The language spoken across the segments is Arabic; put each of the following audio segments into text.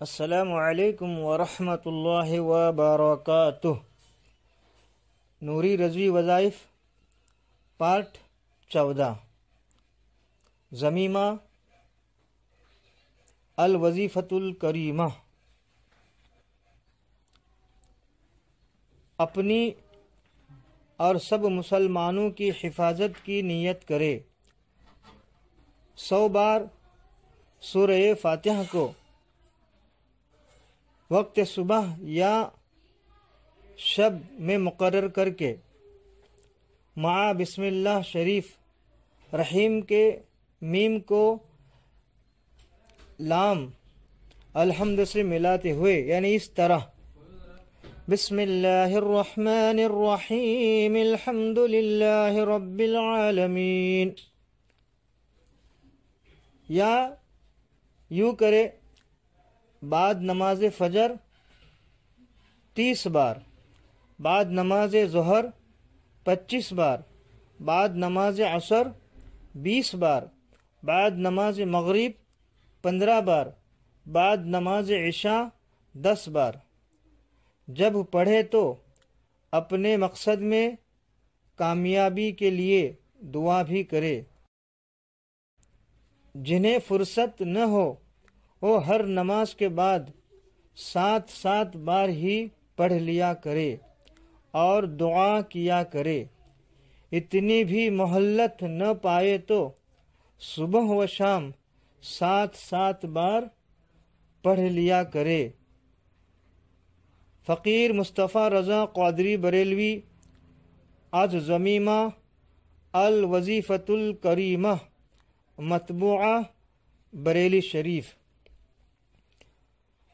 السلام علیکم ورحمۃ اللہ وبرکاتہ۔ نوری رضوی وظائف پارٹ 14 ضمیمہ الوظیفۃ الکریمہ۔ اپنی اور سب مسلمانوں کی حفاظت کی نیت کرے۔ 100 بار سورہ فاتحہ کو وقت صبح یا شب میں مقرر کر کے مع بسم اللہ شریف رحیم کے میم کو لام الحمد سے ملاتے ہوئے، یعنی اس طرح: بسم اللہ الرحمن الرحیم الحمد للہ رب العالمین، یا یوں کرے: بعد نماز فجر 30 بار، بعد نماز ظہر 25 بار، بعد نماز عصر 20 بار، بعد نماز مغرب 15 بار، بعد نماز عشاء 10 بار۔ جب پڑھے تو اپنے مقصد میں کامیابی کے لیے دعا بھی کرے۔ جنہیں فرصت نہ ہو وہ ہر نماز کے بعد 7 بار ہی پڑھ لیا کرے اور دعا کیا کرے۔ اتنی بھی مہلت نہ پائے تو صبح و شام 7 بار پڑھ لیا کرے۔ فقیر مصطفیٰ رضا قادری بریلوی، از ضمیمہ الوظیفۃ الکریمہ، مطبوعہ بریلی شریف۔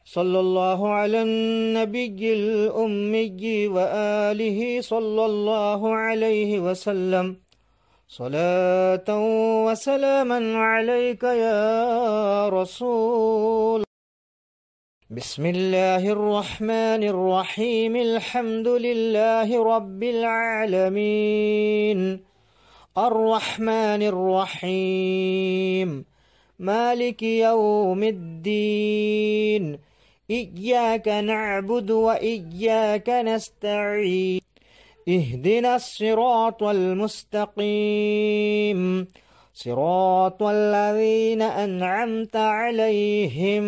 صلی اللہ علی النبی الامی وآلہ صلی اللہ علیہ وسلم، صلاۃ و سلاما علیک یا رسول۔ بسم اللہ الرحمن الرحیم الحمد للہ رب العالمین، الرحمن الرحیم، مالک یوم الدین، إياك نعبد وإياك نستعين، اهدنا الصراط المستقيم، صراط الذين أنعمت عليهم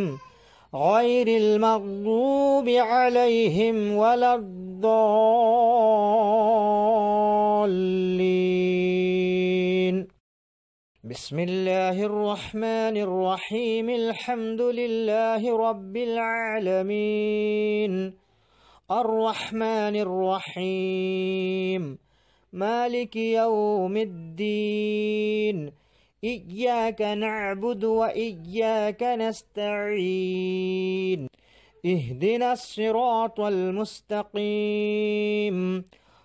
غير المغضوب عليهم ولا الضالين۔ بسم اللہ الرحمن الرحیم الحمد للہ رب العالمین، الرحمن الرحیم، مالک یوم الدین، إياك نعبد وإياك نستعين، اهدنا الصراط المستقيم،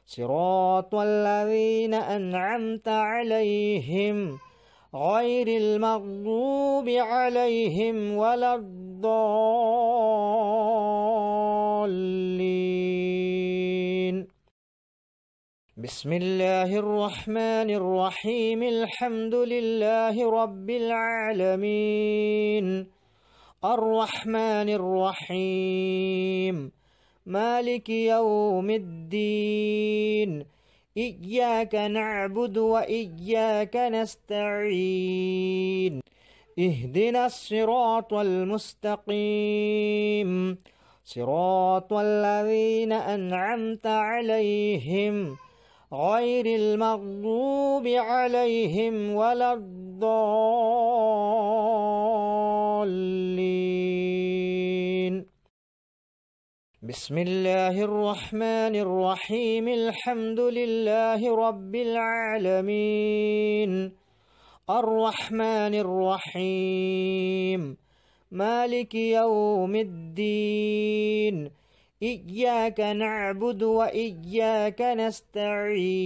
صراط الذين أنعمت عليهم غير المغضوب عليهم ولا الضالين۔ بسم اللہ الرحمن الرحیم الحمد للہ رب العالمین، الرحمن الرحیم، مالک یوم الدین، إياك نعبد وإياك نستعين، اهدنا الصراط المستقيم، صراط الذين أنعمت عليهم غير المغضوب عليهم ولا الضالين۔ بسم اللہ الرحمن الرحیم الحمد للہ رب العالمین، الرحمن الرحیم، مالک یوم الدین، إياك نعبد وإياك نستعين،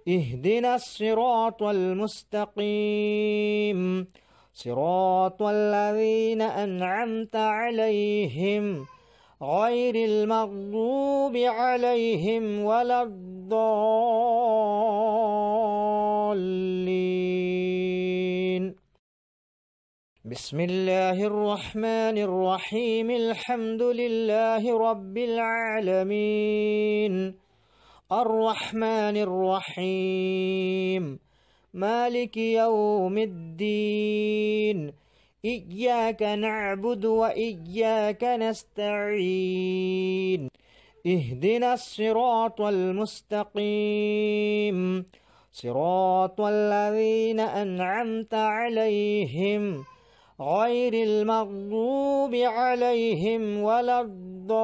اهدنا الصراط المستقيم، صراط الذين أنعمت عليهم غير المغضوب عليهم ولا الضالين۔ بسم الله الرحمن الرحيم الحمد لله رب العالمين الرحمن الرحيم مالك يوم الدين إياك نعبد وإياك نستعين اهدنا الصراط المستقيم صراط الذين أنعمت عليهم غير المغضوب عليهم ولا الضالين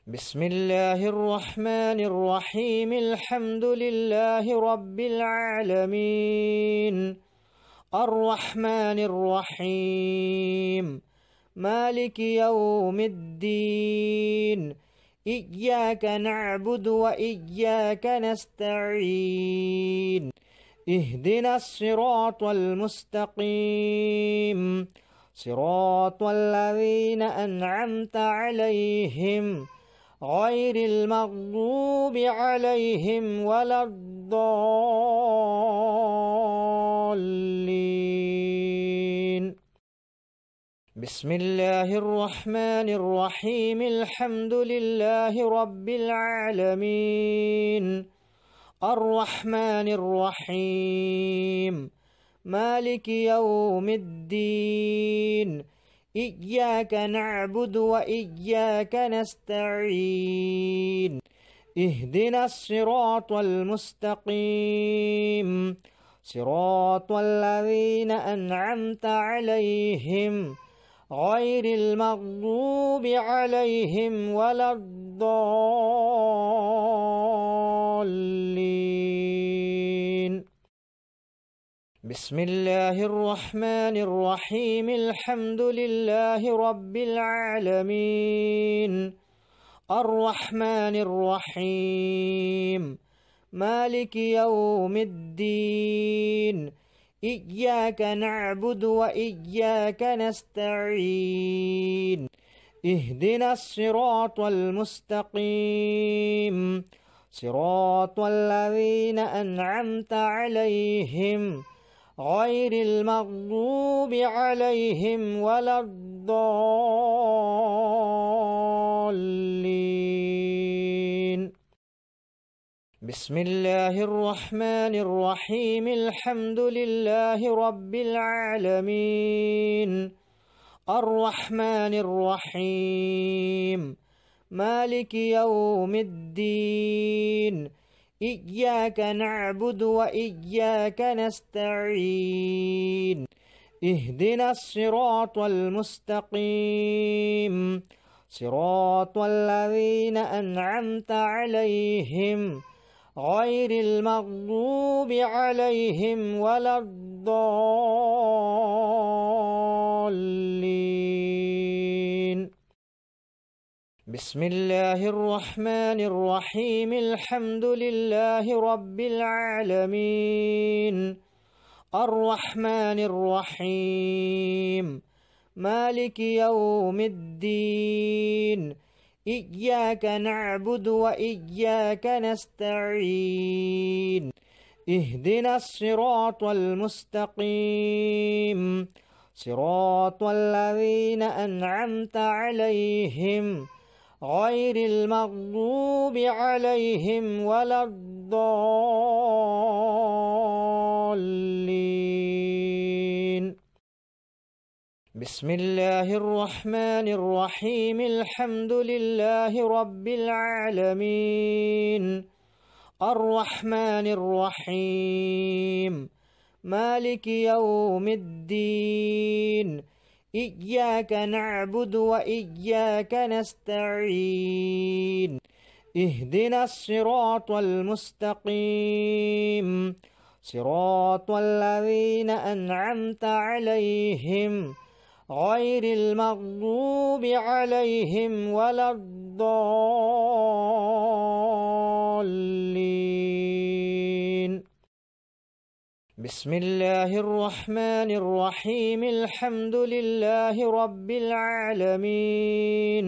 بسم الله الرحمن الرحيم الحمد لله رب العالمين الرحمن الرحيم مالك يوم الدين إياك نعبد وإياك نستعين اهدنا الصراط المستقيم صراط الذين أنعمت عليهم غير المغضوب عليهم ولا الضالين بسم الله الرحمن الرحيم الحمد لله رب العالمين الرحمن الرحيم مالك يوم الدين إياك نعبد وإياك نستعين اهدنا الصراط المستقيم صراط الذين أنعمت عليهم غير المغضوب عليهم ولا الضالين بسم الله الرحمن الرحيم الحمد لله رب العالمين الرحمن الرحيم مالك يوم الدين إياك نعبد وإياك نستعين اهدنا الصراط المستقيم صراط الذين أنعمت عليهم غير المغضوب عليهم ولا الضالين بسم الله الرحمن الرحيم الحمد لله رب العالمين الرحمن الرحيم مالك يوم الدين إياك نعبد وإياك نستعين اهدنا الصراط المستقيم صراط الذين أنعمت عليهم غير المغضوب عليهم ولا الضالين بسم الله الرحمن الرحيم الحمد لله رب العالمين الرحمن الرحيم مالك يوم الدين إياك نعبد وإياك نستعين اهدنا الصراط المستقيم صراط الذين أنعمت عليهم غير المغضوب عليهم ولا الضالين بسم الله الرحمن الرحيم الحمد لله رب العالمين الرحمن الرحيم مالك يوم الدين إياك نعبد وإياك نستعين اهدنا الصراط المستقيم صراط الذين أنعمت عليهم غير المغضوب عليهم ولا الضالين بسم الله الرحمن الرحيم الحمد لله رب العالمين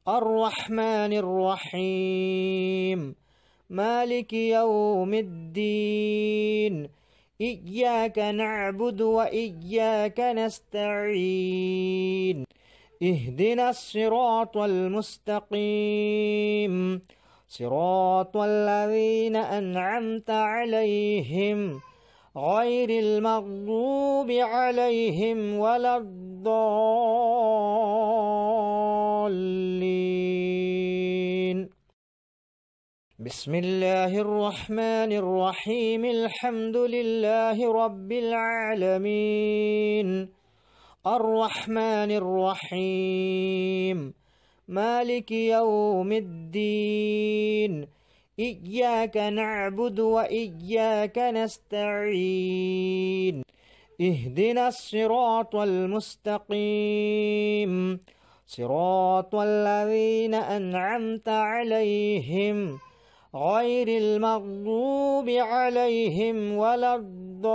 الرحمن الرحيم مالك يوم الدين إياك نعبد وإياك نستعين اهدنا الصراط المستقيم صراط الذين أنعمت عليهم غير المغضوب عليهم ولا الضالين. بسم الله الرحمن الرحيم الحمد لله رب العالمين الرحمن الرحيم مالك يوم الدين إياك نعبد وإياك نستعين اهدنا الصراط المستقيم صراط الذين أنعمت عليهم غير المغضوب عليهم ولا الضالين.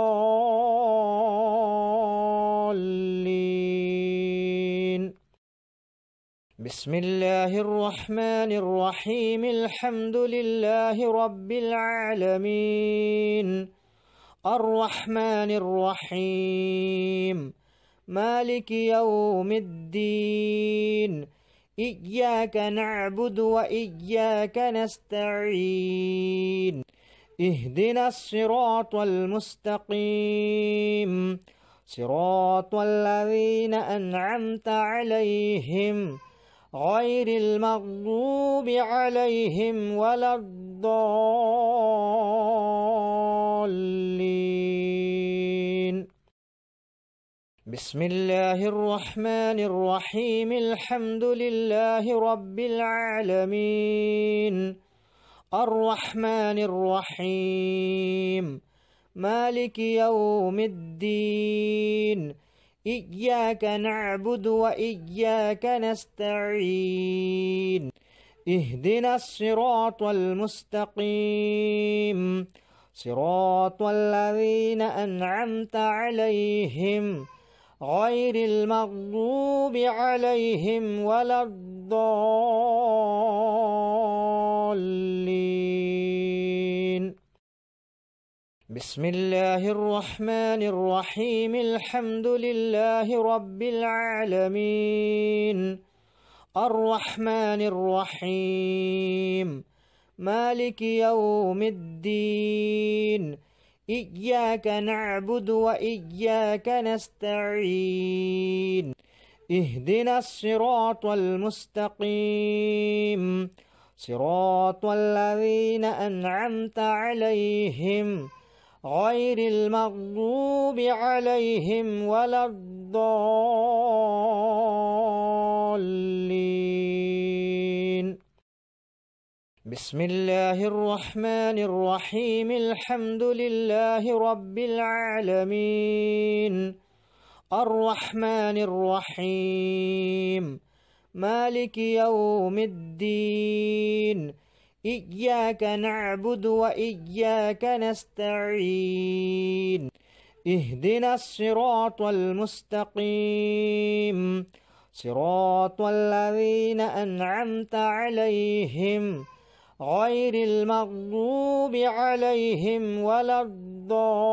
بسم الله الرحمن الرحيم الحمد لله رب العالمين الرحمن الرحيم مالك يوم الدين إياك نعبد وإياك نستعين اهدنا الصراط المستقيم صراط الذين أنعمت عليهم غير المغضوب عليهم ولا الضالين. بسم الله الرحمن الرحيم الحمد لله رب العالمين الرحمن الرحيم مالك يوم الدين إياك نعبد وإياك نستعين اهدنا الصراط المستقيم صراط الذين أنعمت عليهم غير المغضوب عليهم ولا الضالين. بسم الله الرحمن الرحيم الحمد لله رب العالمين الرحمن الرحيم مالك يوم الدين إياك نعبد وإياك نستعين اهدنا الصراط المستقيم صراط الذين أنعمت عليهم غير المغضوب عليهم ولا الضالين. بسم الله الرحمن الرحيم الحمد لله رب العالمين الرحمن الرحيم مالك يوم الدين إياك نعبد وإياك نستعين اهدنا الصراط المستقيم صراط الذين أنعمت عليهم غير المغضوب عليهم ولا الضالين.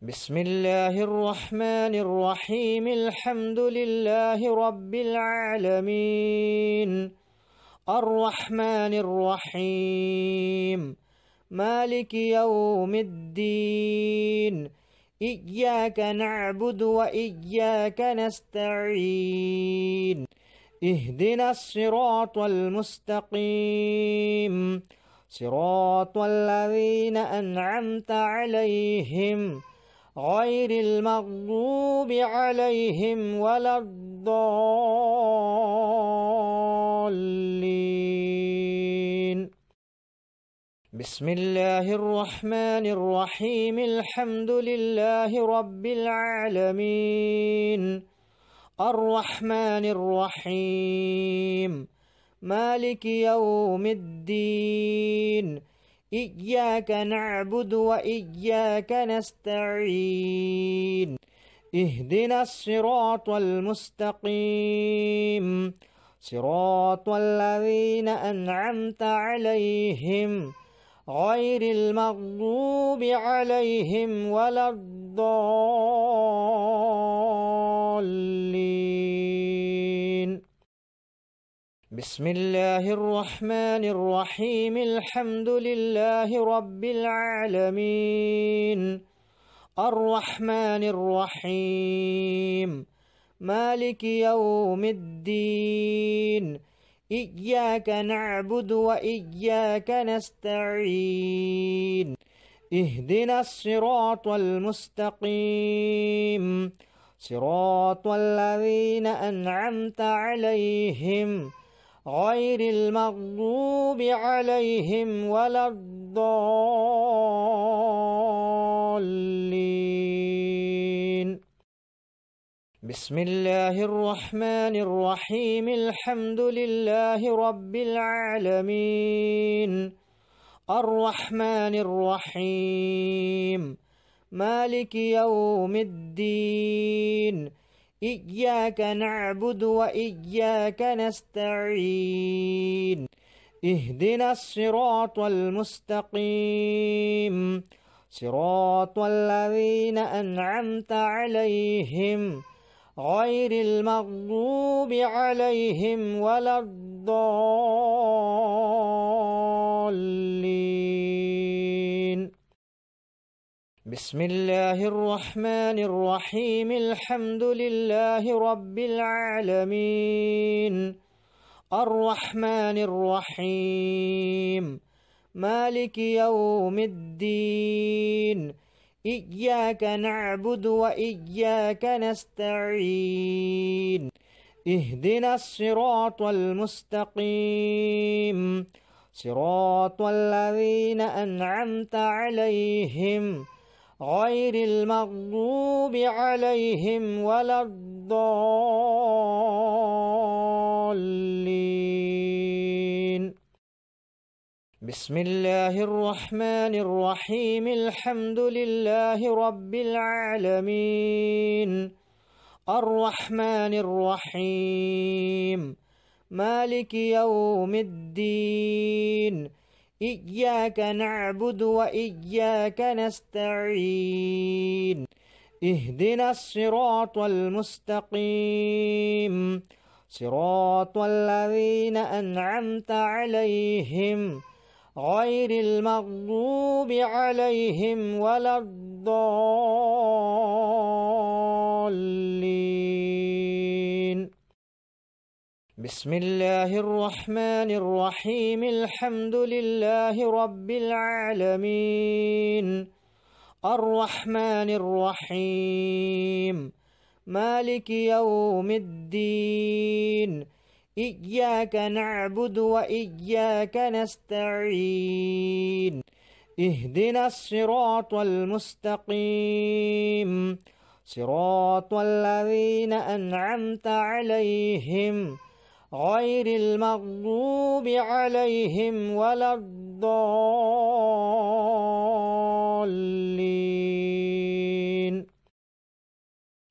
بسم الله الرحمن الرحيم الحمد لله رب العالمين الرحمن الرحيم مالك يوم الدين إياك نعبد وإياك نستعين اهدنا الصراط المستقيم صراط الذين أنعمت عليهم غير المغضوب عليهم ولا الضالين. بسم الله الرحمن الرحيم الحمد لله رب العالمين الرحمن الرحيم مالك يوم الدين إياك نعبد وإياك نستعين اهدنا الصراط المستقيم صراط الذين أنعمت عليهم غير المغضوب عليهم ولا الضالين. بسم الله الرحمن الرحيم الحمد لله رب العالمين الرحمن الرحيم مالك يوم الدين إياك نعبد وإياك نستعين اهدنا الصراط المستقيم صراط الذين أنعمت عليهم غير المغضوب عليهم ولا الضالين. بسم الله الرحمن الرحيم الحمد لله رب العالمين الرحمن الرحيم مالك يوم الدين إياك نعبد وإياك نستعين اهدنا الصراط المستقيم صراط الذين أنعمت عليهم غير المغضوب عليهم ولا الضالين. بسم الله الرحمن الرحيم الحمد لله رب العالمين الرحمن الرحيم مالك يوم الدين إياك نعبد وإياك نستعين اهدنا الصراط المستقيم صراط الذين أنعمت عليهم غير المغضوب عليهم ولا الضالين. بسم الله الرحمن الرحيم الحمد لله رب العالمين الرحمن الرحيم مالك يوم الدين إياك نعبد وإياك نستعين اهدنا الصراط المستقيم صراط الذين أنعمت عليهم غير المغضوب عليهم ولا الضالين. بسم الله الرحمن الرحيم الحمد لله رب العالمين الرحمن الرحيم مالك يوم الدين إياك نعبد وإياك نستعين اهدنا الصراط المستقيم صراط الذين أنعمت عليهم غير المغضوب عليهم ولا الضالين.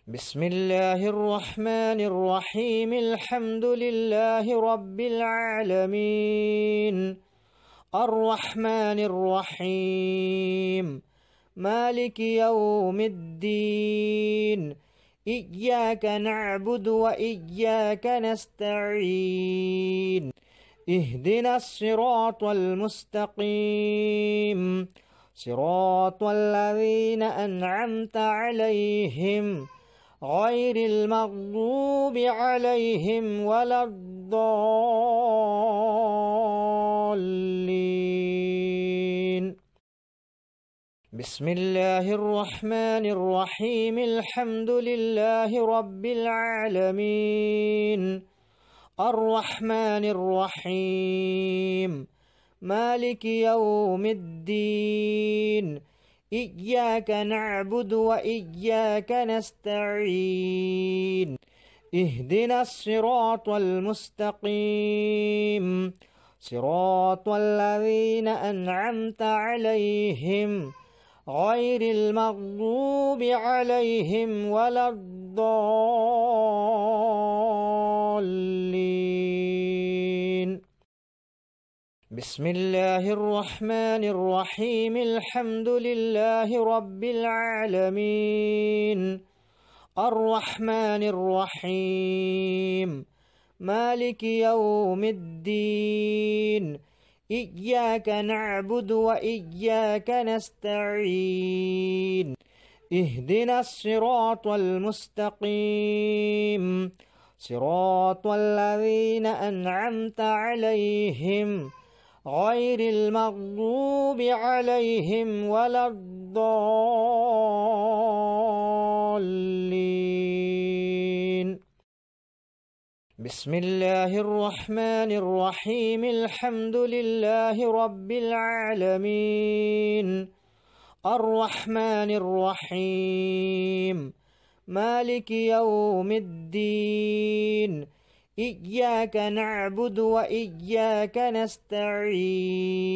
بسم الله الرحمن الرحيم الحمد لله رب العالمين الرحمن الرحيم مالك يوم الدين إياك نعبد وإياك نستعين اهدنا الصراط المستقيم صراط الذين أنعمت عليهم غير المغضوب عليهم ولا الضالين. بسم الله الرحمن الرحيم الحمد لله رب العالمين الرحمن الرحيم مالك يوم الدين إياك نعبد وإياك نستعين اهدنا الصراط المستقيم صراط الذين أنعمت عليهم غير المغضوب عليهم ولا الضالين. بسم الله الرحمن الرحيم. الحمد لله رب العالمين، الرحمن الرحيم، مالك يوم الدين. إياك نعبد وإياك نستعين. اهدنا الصراط المستقيم، صراط الذين أنعمت عليهم غير المغضوب عليهم ولا الضالين. بسم الله الرحمن الرحيم. الحمد لله رب العالمين، الرحمن الرحيم، مالك يوم الدين. إياك نعبد وإياك نستعين.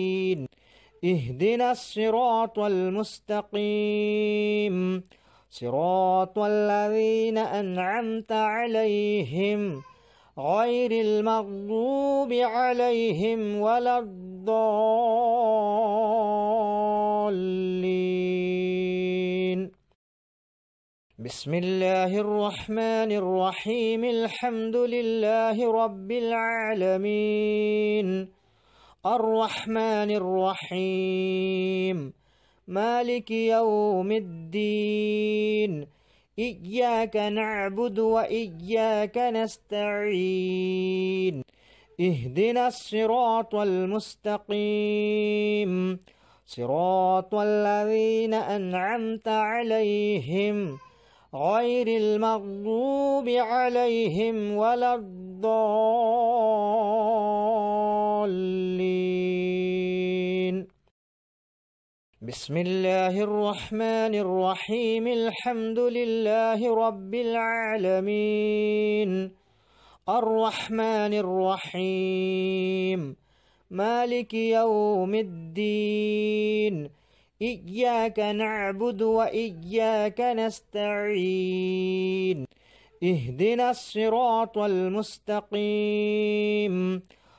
اهدنا الصراط المستقيم، صراط الذين أنعمت عليهم غير المغضوب عليهم ولا الضالين. بسم الله الرحمن الرحيم. الحمد لله رب العالمين، الرحمن الرحيم، مالك يوم الدين. إياك نعبد وإياك نستعين. اهدنا الصراط المستقيم، صراط الذين أنعمت عليهم غير المغضوب عليهم ولا الضالين. بسم الله الرحمن الرحيم. الحمد لله رب العالمين، الرحمن الرحيم، مالك يوم الدين. إياك نعبد وإياك نستعين. اهدنا الصراط المستقيم،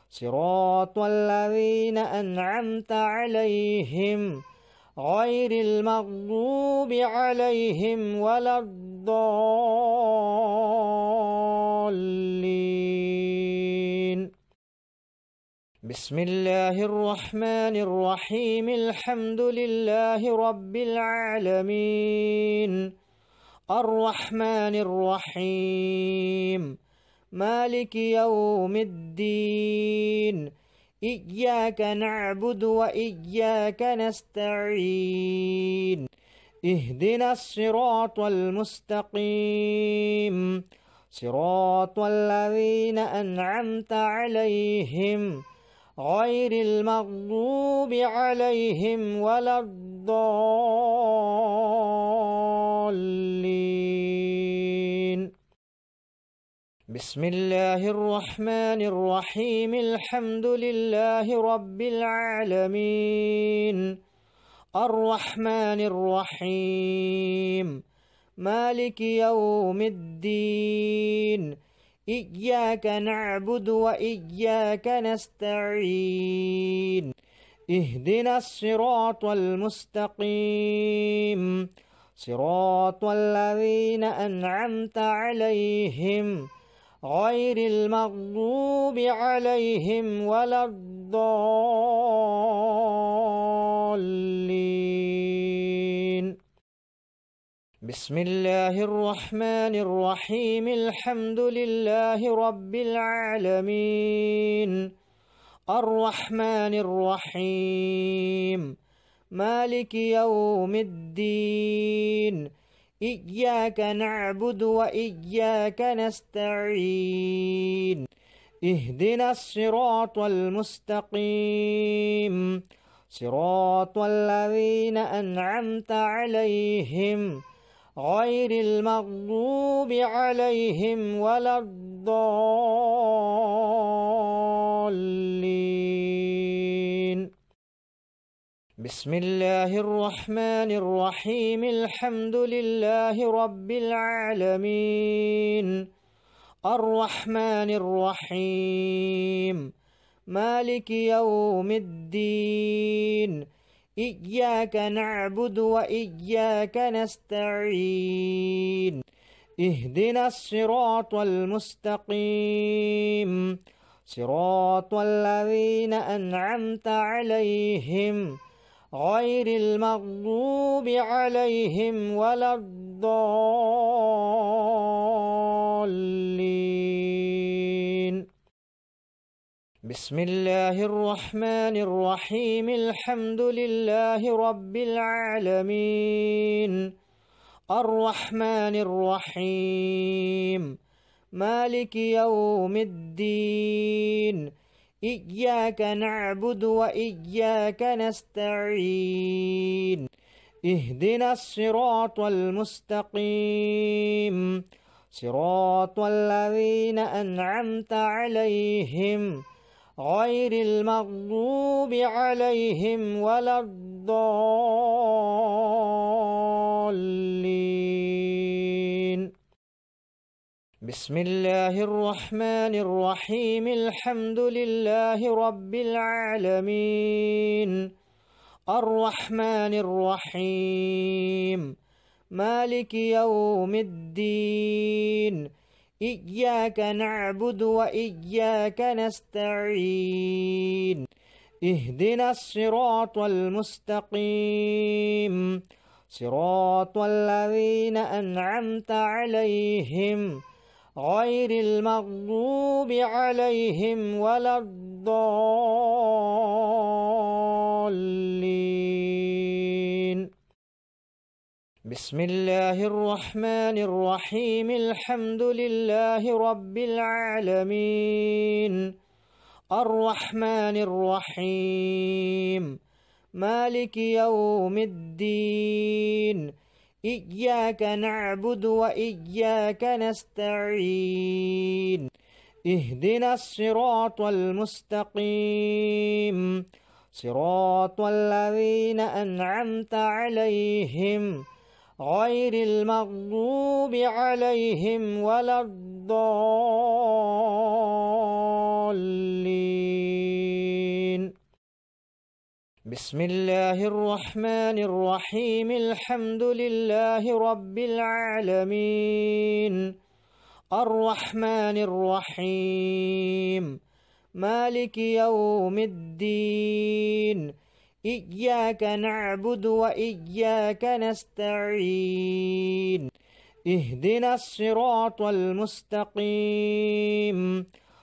صراط الذين أنعمت عليهم غير المغضوب عليهم ولا الضالين. بسم الله الرحمن الرحيم. الحمد لله رب العالمين، الرحمن الرحيم، مالك يوم الدين. إياك نعبد وإياك نستعين. اهدنا الصراط المستقيم، صراط الذين أنعمت عليهم غير المغضوب عليهم ولا الضالين. بسم الله الرحمن الرحيم. الحمد لله رب العالمين، الرحمن الرحيم، مالك يوم الدين. إياك نعبد وإياك نستعين. اهدنا الصراط المستقيم، صراط الذين أنعمت عليهم غير المغضوب عليهم ولا الضالين. بسم الله الرحمن الرحيم. الحمد لله رب العالمين، الرحمن الرحيم، مالك يوم الدين. إياك نعبد وإياك نستعين. اهدنا الصراط المستقيم، صراط الذين أنعمت عليهم غير المغضوب عليهم ولا الضالين. بسم الله الرحمن الرحيم الحمد لله رب العالمين الرحمن الرحيم مالك يوم الدين إياك نعبد وإياك نستعين اهدنا الصراط المستقيم صراط الذين أنعمت عليهم غير المغضوب عليهم ولا الضالين بسم الله الرحمن الرحيم الحمد لله رب العالمين الرحمن الرحيم مالك يوم الدين إياك نعبد وإياك نستعين اهدنا الصراط المستقيم صراط الذين أنعمت عليهم غير المغضوب عليهم ولا الضالين بسم الله الرحمن الرحيم الحمد لله رب العالمين الرحمن الرحيم مالك يوم الدين إياك نعبد وإياك نستعين اهدنا الصراط المستقيم صراط الذين أنعمت عليهم غير المغضوب عليهم ولا الضالين بسم الله الرحمن الرحيم الحمد لله رب العالمين الرحمن الرحيم مالك يوم الدين إياك نعبد وإياك نستعين اهدنا الصراط المستقيم صراط الذين أنعمت عليهم غير المغضوب عليهم ولا الضالين بسم الله الرحمن الرحيم الحمد لله رب العالمين الرحمن الرحيم مالك يوم الدين إياك نعبد وإياك نستعين اهدنا الصراط المستقيم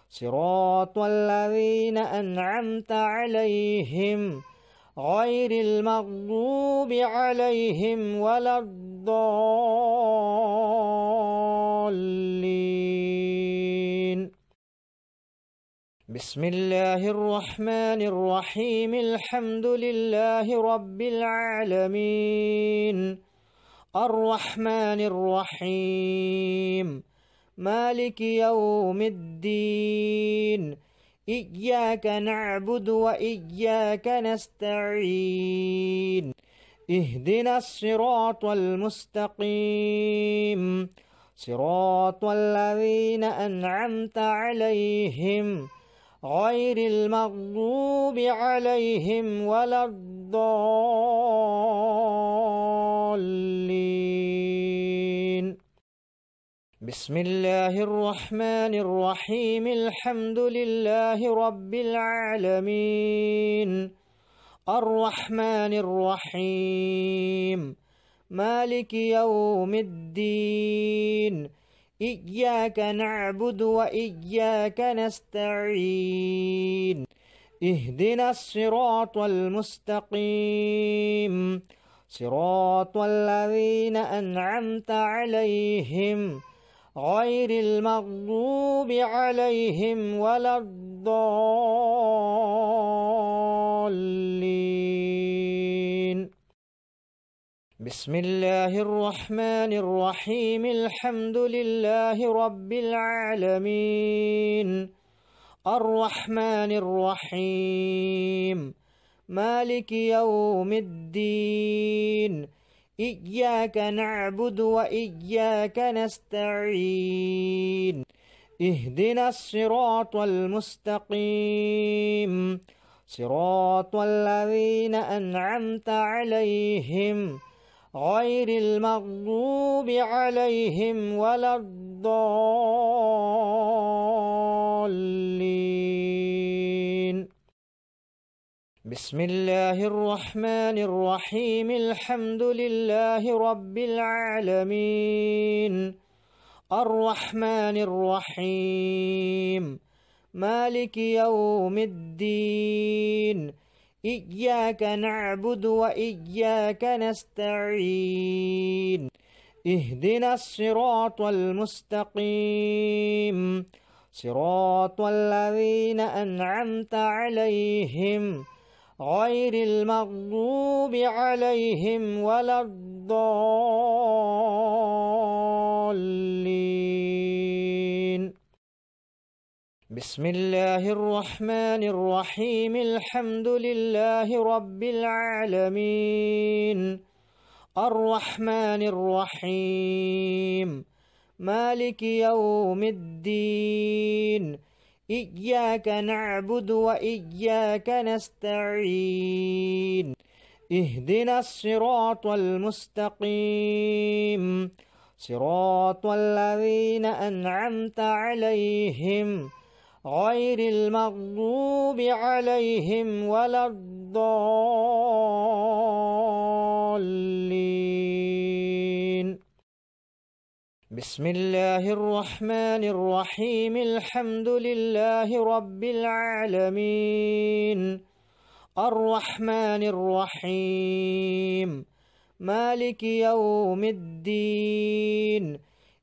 صراط الذين أنعمت عليهم غير المغضوب عليهم ولا الضالين بسم الله الرحمن الرحيم الحمد لله رب العالمين الرحمن الرحيم مالك يوم الدين إياك نعبد وإياك نستعين اهدنا الصراط المستقيم صراط الذين أنعمت عليهم غير المغضوب عليهم ولا الضالين بسم الله الرحمن الرحيم الحمد لله رب العالمين الرحمن الرحيم مالك يوم الدين إياك نعبد وإياك نستعين اهدنا الصراط المستقيم صراط الذين أنعمت عليهم غير المغضوب عليهم ولا الضالين بسم الله الرحمن الرحيم الحمد لله رب العالمين الرحمن الرحيم مالك يوم الدين إياك نعبد وإياك نستعين اهدنا الصراط المستقيم صراط الذين أنعمت عليهم غير المغضوب عليهم ولا الضالين. بسم الله الرحمن الرحيم الحمد لله رب العالمين الرحمن الرحيم مالك يوم الدين إياك نعبد وإياك نستعين اهدنا الصراط المستقيم صراط الذين أنعمت عليهم غير المغضوب عليهم ولا الضالين. بسم الله الرحمن الرحيم الحمد لله رب العالمين الرحمن الرحيم مالك يوم الدين إياك نعبد وإياك نستعين اهدنا الصراط المستقيم صراط الذين أنعمت عليهم غير المغضوب عليهم ولا الضالين. بسم الله الرحمن الرحيم الحمد لله رب العالمين الرحمن الرحيم مالك يوم الدين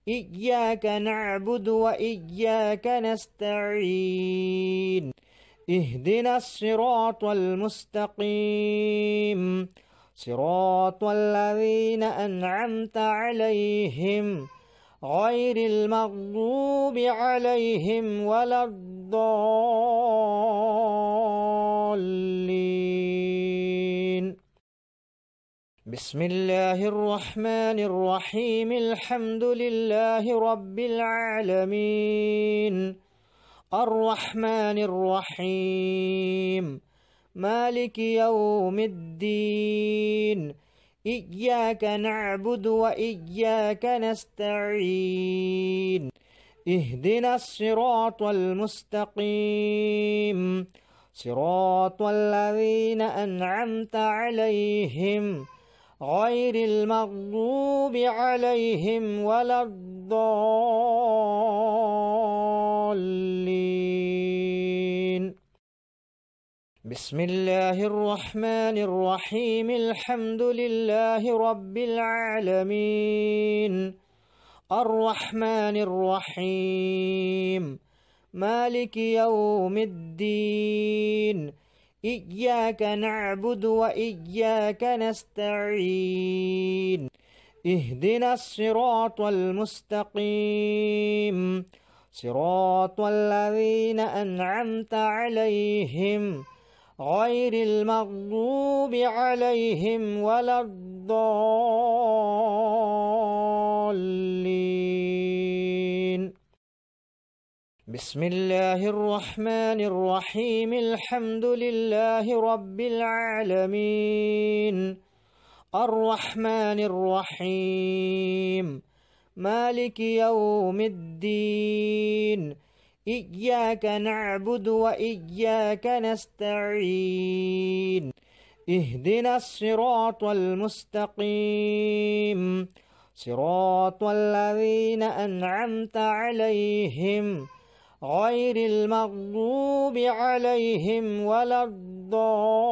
إياك نعبد وإياك نستعين اهدنا الصراط المستقيم صراط الذين أنعمت عليهم غير المغضوب عليهم ولا الضالين. بسم الله الرحمن الرحيم الحمد لله رب العالمين الرحمن الرحيم مالك يوم الدين إياك نعبد وإياك نستعين اهدنا الصراط المستقيم صراط الذين أنعمت عليهم غير المغضوب عليهم ولا الضالين. بسم الله الرحمن الرحيم الحمد لله رب العالمين الرحمن الرحيم مالك يوم الدين إياك نعبد وإياك نستعين اهدنا الصراط المستقيم صراط الذين أنعمت عليهم غير المغضوب عليهم ولا الضالين. بسم الله الرحمن الرحيم الحمد لله رب العالمين الرحمن الرحيم مالك يوم الدين إياك نعبد وإياك نستعين اهدنا الصراط المستقيم صراط الذين أنعمت عليهم غير المغضوب عليهم ولا الضالين.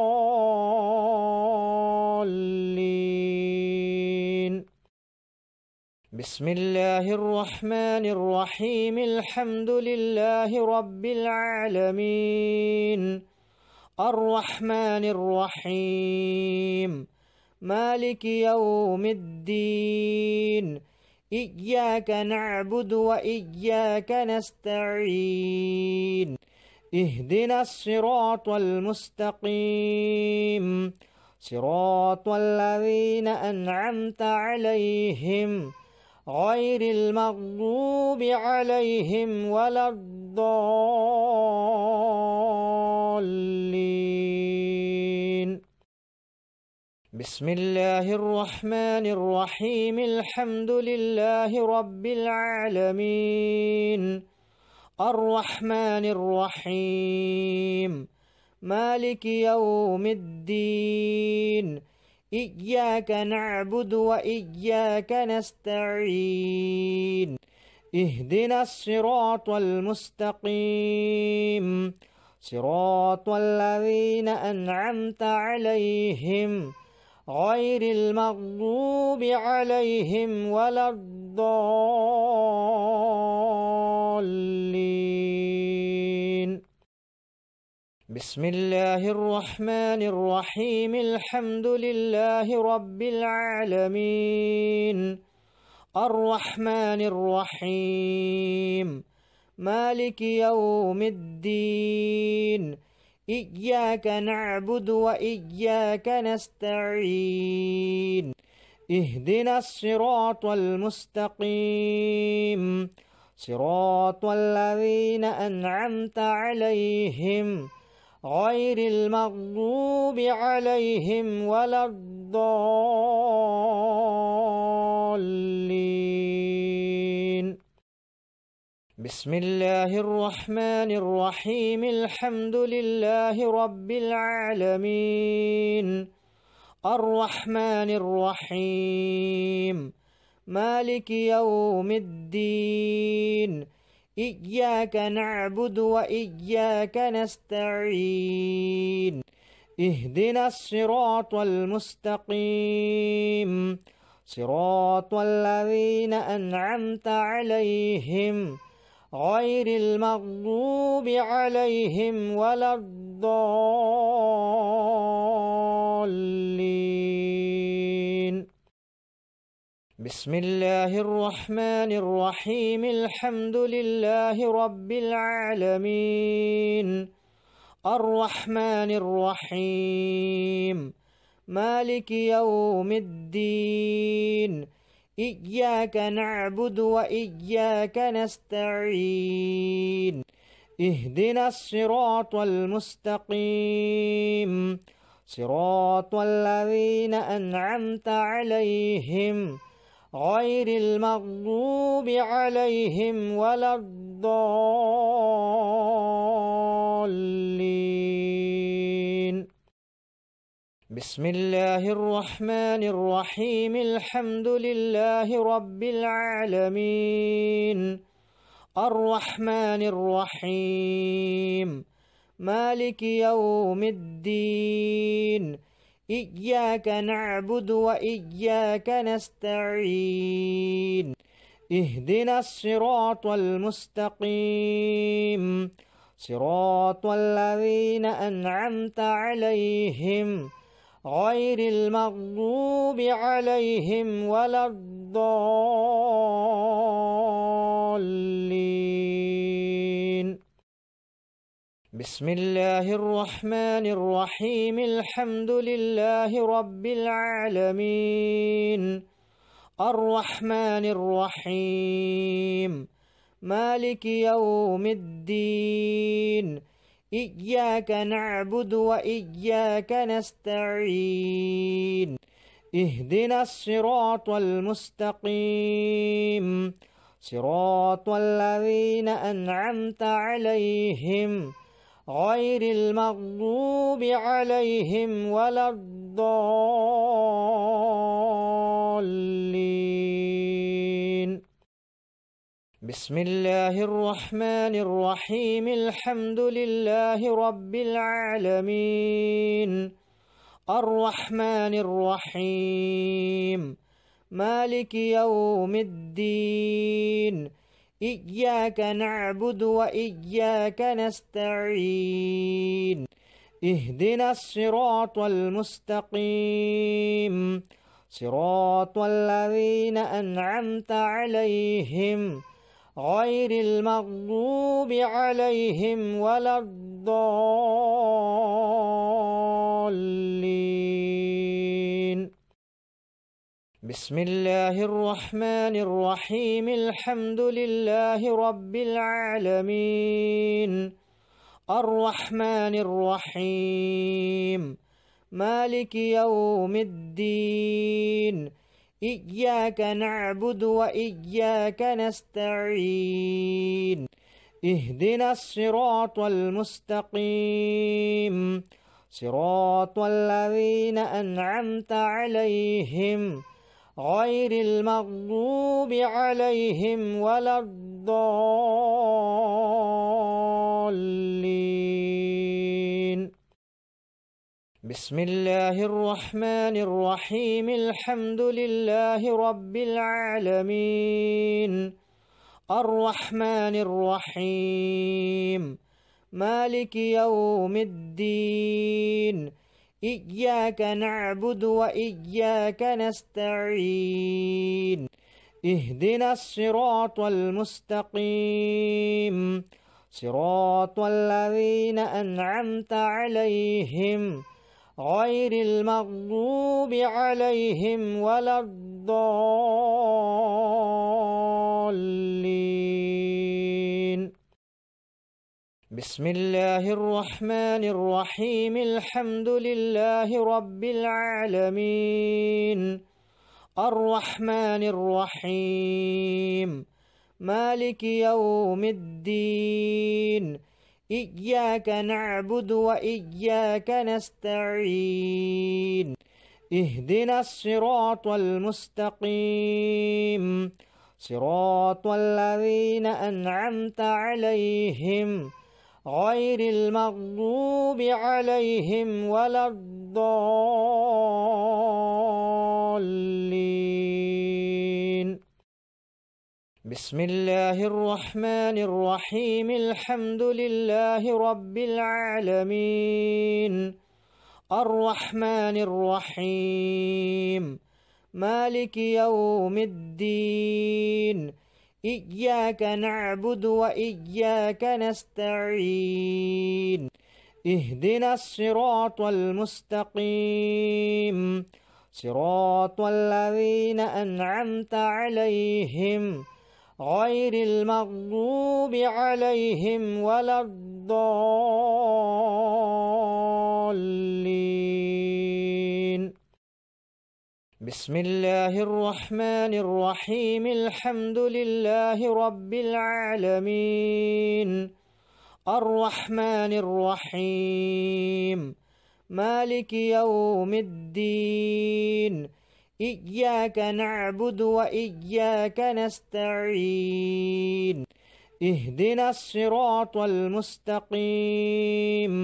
بسم الله الرحمن الرحيم الحمد لله رب العالمين الرحمن الرحيم مالك يوم الدين إياك نعبد وإياك نستعين اهدنا الصراط المستقيم صراط الذين أنعمت عليهم غير المغضوب عليهم ولا الضالين. بسم الله الرحمن الرحيم الحمد لله رب العالمين الرحمن الرحيم مالك يوم الدين إياك نعبد وإياك نستعين اهدنا الصراط المستقيم صراط الذين أنعمت عليهم غير المغضوب عليهم ولا الضالين. بسم الله الرحمن الرحيم الحمد لله رب العالمين الرحمن الرحيم مالك يوم الدين إياك نعبد وإياك نستعين اهدنا الصراط المستقيم صراط الذين أنعمت عليهم غير المغضوب عليهم ولا الضالين. بسم الله الرحمن الرحيم الحمد لله رب العالمين الرحمن الرحيم مالك يوم الدين إياك نعبد وإياك نستعين اهدنا الصراط المستقيم صراط الذين أنعمت عليهم غير المغضوب عليهم ولا الضالين. بسم الله الرحمن الرحيم الحمد لله رب العالمين الرحمن الرحيم مالك يوم الدين إياك نعبد وإياك نستعين اهدنا الصراط المستقيم صراط الذين أنعمت عليهم غير المغضوب عليهم ولا الضالين. بسم الله الرحمن الرحيم الحمد لله رب العالمين الرحمن الرحيم مالك يوم الدين إياك نعبد وإياك نستعين اهدنا الصراط المستقيم صراط الذين أنعمت عليهم غير المغضوب عليهم ولا الضالين. بسم الله الرحمن الرحيم الحمد لله رب العالمين الرحمن الرحيم مالك يوم الدين إياك نعبد وإياك نستعين اهدنا الصراط المستقيم صراط الذين أنعمت عليهم غير المغضوب عليهم ولا الضالين. بسم الله الرحمن الرحيم الحمد لله رب العالمين الرحمن الرحيم مالك يوم الدين إياك نعبد وإياك نستعين اهدنا الصراط المستقيم صراط الذين أنعمت عليهم غير المغضوب عليهم ولا الضالين. بسم الله الرحمن الرحيم. الحمد لله رب العالمين، الرحمن الرحيم، مالك يوم الدين، إياك نعبد وإياك نستعين، اهدنا الصراط المستقيم، صراط الذين أنعمت عليهم غير المغضوب عليهم ولا الضالين. بسم الله الرحمن الرحيم. الحمد لله رب العالمين، الرحمن الرحيم، مالك يوم الدين، إياك نعبد وإياك نستعين، اهدنا الصراط المستقيم، صراط الذين أنعمت عليهم غير المغضوب عليهم ولا الضالين. بسم الله الرحمن الرحيم. الحمد لله رب العالمين، الرحمن الرحيم، مالك يوم الدين، إياك نعبد وإياك نستعين، اهدنا الصراط المستقيم، صراط الذين أنعمت عليهم غير المغضوب عليهم ولا الضالين. بسم الله الرحمن الرحيم. الحمد لله رب العالمين، الرحمن الرحيم، مالك يوم الدين، إياك نعبد وإياك نستعين، اهدنا الصراط المستقيم، صراط الذين أنعمت عليهم غير المغضوب عليهم ولا الضالين. بسم الله الرحمن الرحيم. الحمد لله رب العالمين، الرحمن الرحيم، مالك يوم الدين، إياك نعبد وإياك نستعين، اهدنا الصراط المستقيم،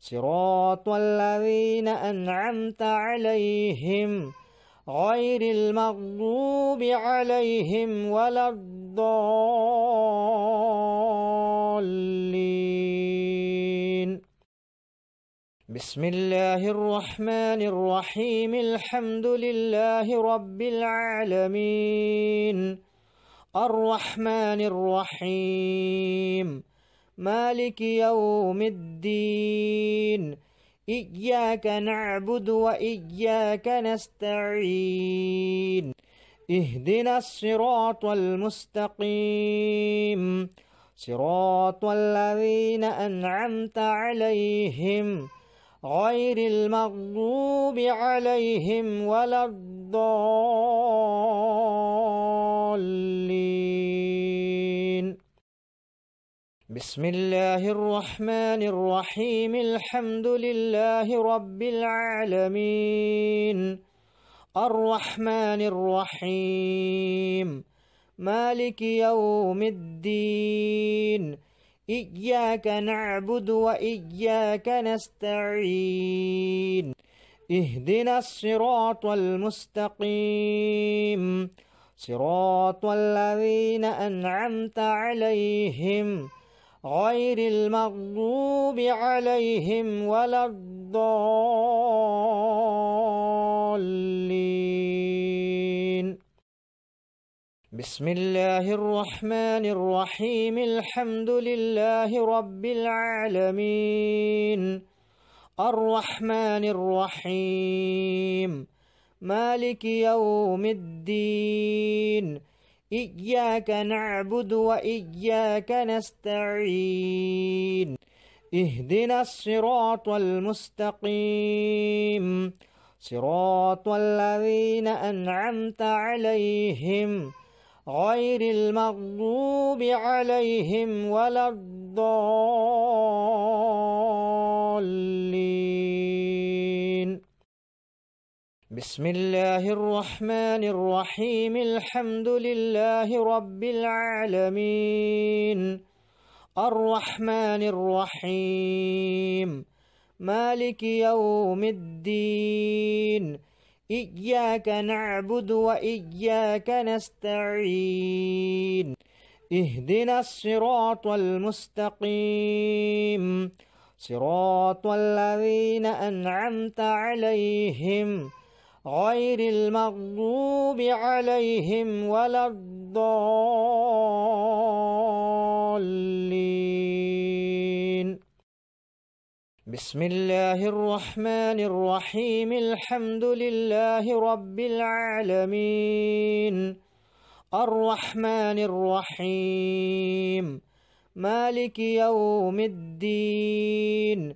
صراط الذين أنعمت عليهم غير المغضوب عليهم ولا الضالين. بسم الله الرحمن الرحيم. الحمد لله رب العالمين، الرحمن الرحيم، مالك يوم الدين، إياك نعبد وإياك نستعين، اهدنا الصراط المستقيم، صراط الذين أنعمت عليهم غير المغضوب عليهم ولا الضالين. بسم الله الرحمن الرحيم. الحمد لله رب العالمين، الرحمن الرحيم، مالك يوم الدين، إياك نعبد وإياك نستعين، اهدنا الصراط المستقيم، صراط الذين أنعمت عليهم غير المغضوب عليهم ولا الضالين. بسم الله الرحمن الرحيم الحمد لله رب العالمين الرحمن الرحيم مالك يوم الدين إياك نعبد وإياك نستعين اهدنا الصراط المستقيم صراط الذين أنعمت عليهم غير المغضوب عليهم ولا الضالين بسم الله الرحمن الرحيم الحمد لله رب العالمين الرحمن الرحيم مالك يوم الدين إياك نعبد وإياك نستعين اهدنا الصراط المستقيم صراط الذين أنعمت عليهم غير المغضوب عليهم ولا الضالين بسم الله الرحمن الرحيم الحمد لله رب العالمين الرحمن الرحيم مالك يوم الدين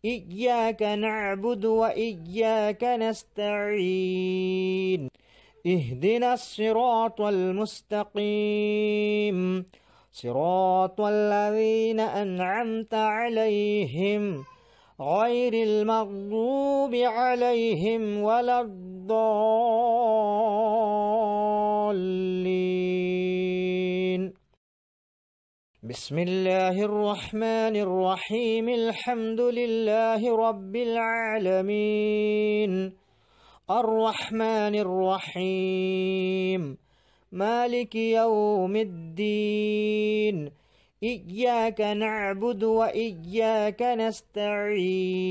إياك نعبد وإياك نستعين اهدنا الصراط المستقيم صراط الذين أنعمت عليهم غير المغضوب عليهم ولا الضالين بسم الله الرحمن الرحيم الحمد لله رب العالمين الرحمن الرحيم مالك يوم الدين إياك نعبد وإياك نستعين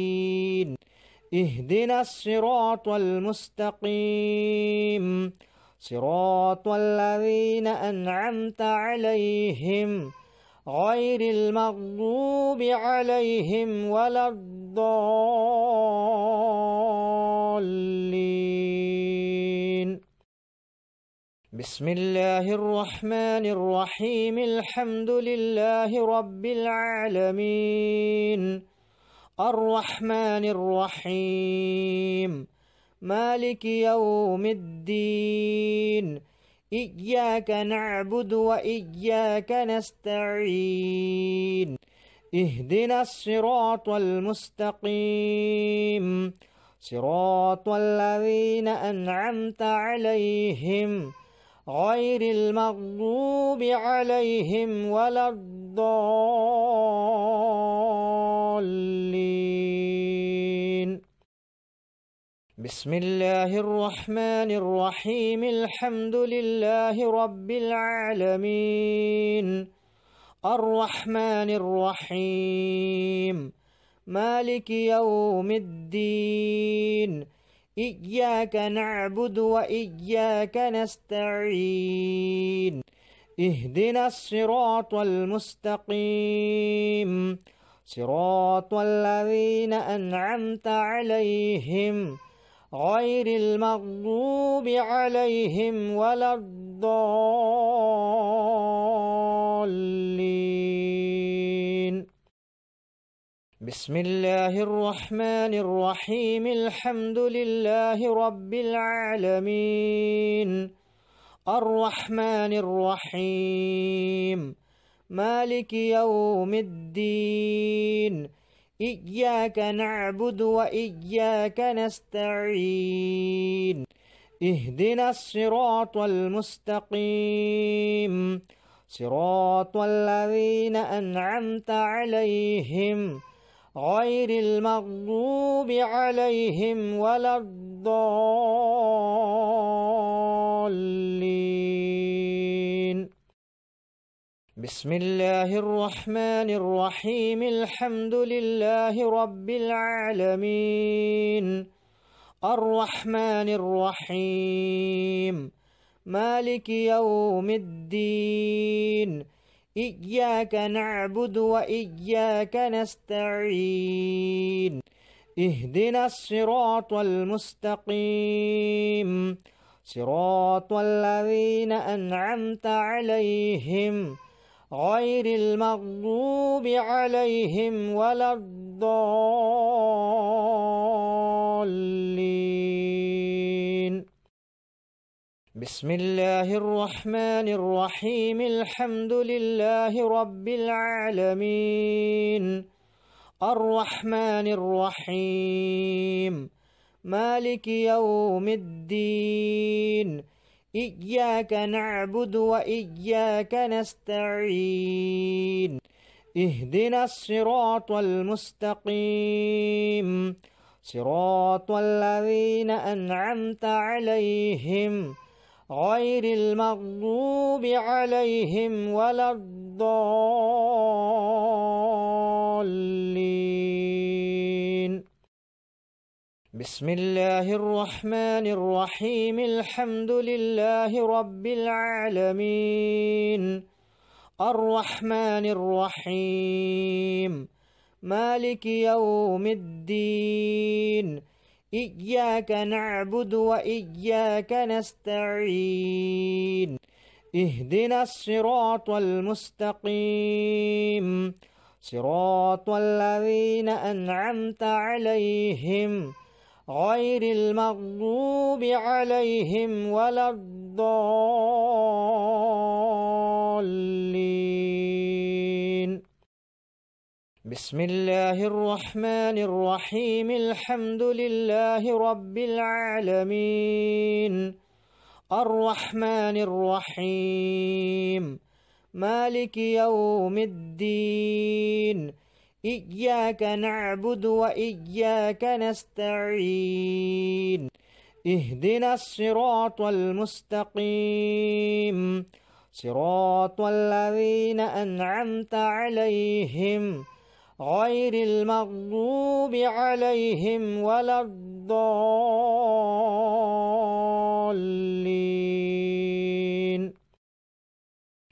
اهدنا الصراط المستقيم صراط الذين أنعمت عليهم غير المغضوب عليهم ولا الضالين بسم الله الرحمن الرحيم الحمد لله رب العالمين الرحمن الرحيم مالك يوم الدين إياك نعبد وإياك نستعين اهدنا الصراط المستقيم صراط الذين أنعمت عليهم غير المغضوب عليهم ولا الضالين بسم الله الرحمن الرحيم الحمد لله رب العالمين الرحمن الرحيم مالك يوم الدين إياك نعبد وإياك نستعين اهدنا الصراط المستقيم صراط الذين أنعمت عليهم غير المغضوب عليهم ولا الضالين بسم الله الرحمن الرحيم الحمد لله رب العالمين الرحمن الرحيم مالك يوم الدين إياك نعبد وإياك نستعين اهدنا الصراط المستقيم صراط الذين أنعمت عليهم غير المغضوب عليهم ولا الضالين بسم الله الرحمن الرحيم الحمد لله رب العالمين الرحمن الرحيم مالك يوم الدين إياك نعبد وإياك نستعين اهدنا الصراط المستقيم صراط الذين أنعمت عليهم غير المغضوب عليهم ولا الضالين. بسم الله الرحمن الرحيم الحمد لله رب العالمين الرحمن الرحيم مالك يوم الدين إياك نعبد وإياك نستعين اهدنا الصراط المستقيم صراط الذين أنعمت عليهم غير المغضوب عليهم ولا الضالين. بسم الله الرحمن الرحيم الحمد لله رب العالمين الرحمن الرحيم مالك يوم الدين إياك نعبد وإياك نستعين اهدنا الصراط المستقيم صراط الذين أنعمت عليهم غير المغضوب عليهم ولا الضالين. بسم الله الرحمن الرحيم الحمد لله رب العالمين الرحمن الرحيم مالك يوم الدين إياك نعبد وإياك نستعين اهدنا الصراط المستقيم صراط الذين أنعمت عليهم غير المغضوب عليهم ولا الضالين.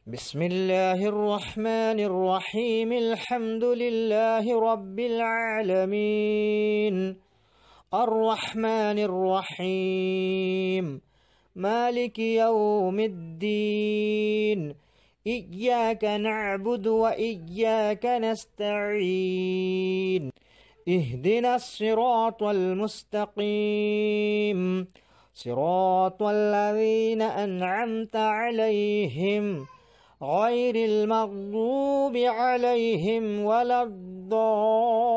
بسم الله الرحمن الرحيم الحمد لله رب العالمين الرحمن الرحيم مالك يوم الدين إياك نعبد وإياك نستعين اهدنا الصراط المستقيم صراط الذين أنعمت عليهم غير المغضوب عليهم ولا الضالين.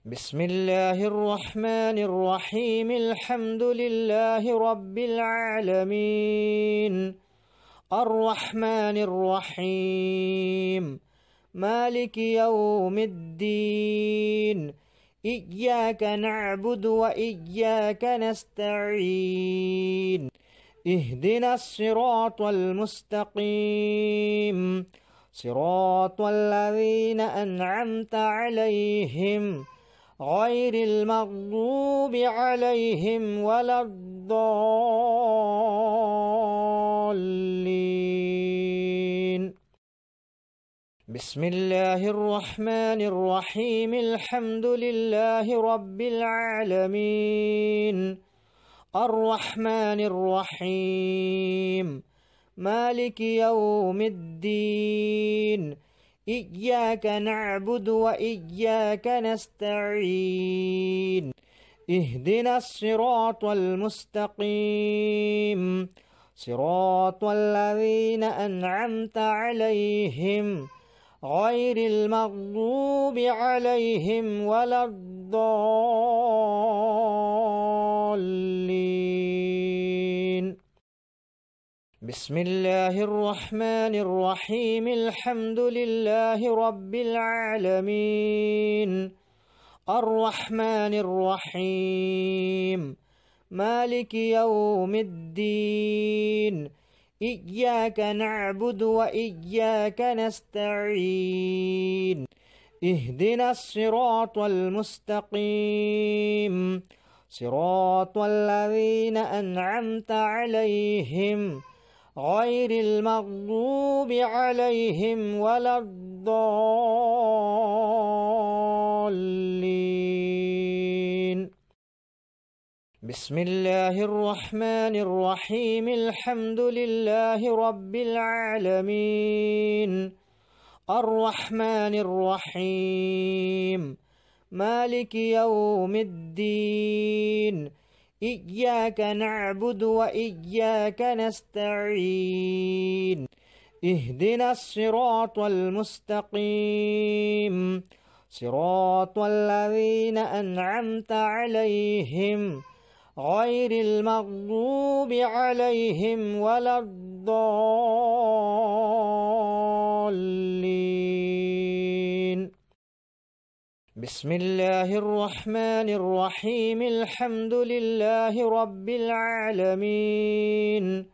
بسم الله الرحمن الرحيم الحمد لله رب العالمين الرحمن الرحيم مالك يوم الدين إياك نعبد وإياك نستعين اهدنا الصراط المستقيم صراط الذين أنعمت عليهم غير المغضوب عليهم ولا الضالين. بسم الله الرحمن الرحيم الحمد لله رب العالمين الرحمن الرحيم مالك يوم الدين إياك نعبد وإياك نستعين اهدنا الصراط المستقيم صراط الذين أنعمت عليهم غير المغضوب عليهم ولا الضالين. بسم الله الرحمن الرحيم الحمد لله رب العالمين الرحمن الرحيم مالك يوم الدين إياك نعبد وإياك نستعين اهدنا الصراط المستقيم صراط الذين أنعمت عليهم غير المغضوب عليهم ولا الضالين. بسم الله الرحمن الرحيم الحمد لله رب العالمين الرحمن الرحيم مالك يوم الدين إياك نعبد وإياك نستعين اهدنا الصراط المستقيم صراط الذين أنعمت عليهم غير المغضوب عليهم ولا الضالين. بسم الله الرحمن الرحيم الحمد لله رب العالمين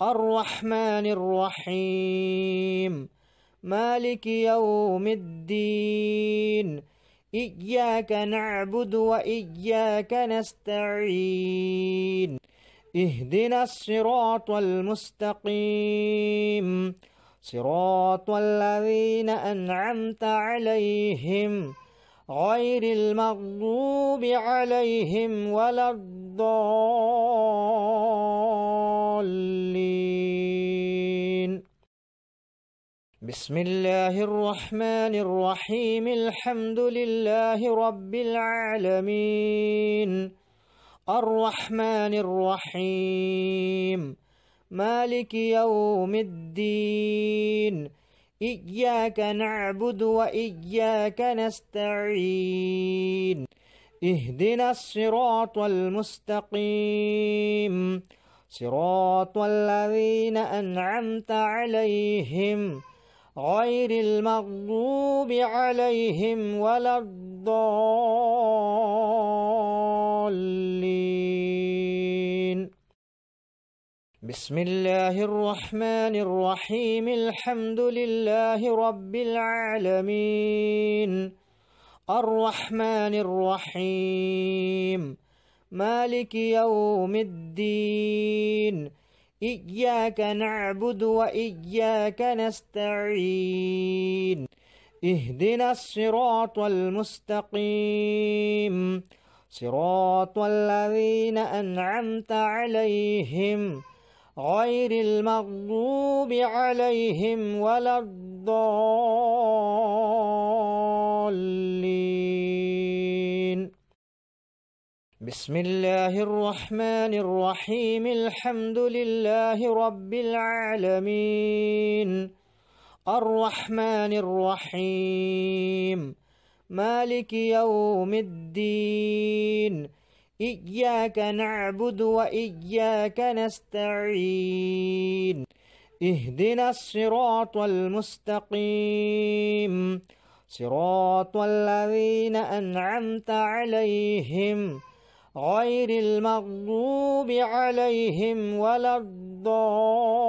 الرحمن الرحيم مالك يوم الدين إياك نعبد وإياك نستعين اهدنا الصراط المستقيم صراط الذين أنعمت عليهم غير المغضوب عليهم ولا الضالين. بسم الله الرحمن الرحيم الحمد لله رب العالمين الرحمن الرحيم مالك يوم الدين إياك نعبد وإياك نستعين اهدنا الصراط المستقيم صراط الذين أنعمت عليهم غير المغضوب عليهم ولا الضالين. بسم الله الرحمن الرحيم الحمد لله رب العالمين الرحمن الرحيم مالك يوم الدين إياك نعبد وإياك نستعين اهدنا الصراط المستقيم صراط الذين أنعمت عليهم غير المغضوب عليهم ولا الضالين. بسم الله الرحمن الرحيم الحمد لله رب العالمين الرحمن الرحيم مالك يوم الدين إياك نعبد وإياك نستعين اهدنا الصراط المستقيم صراط الذين أنعمت عليهم غير المغضوب عليهم ولا الضالين.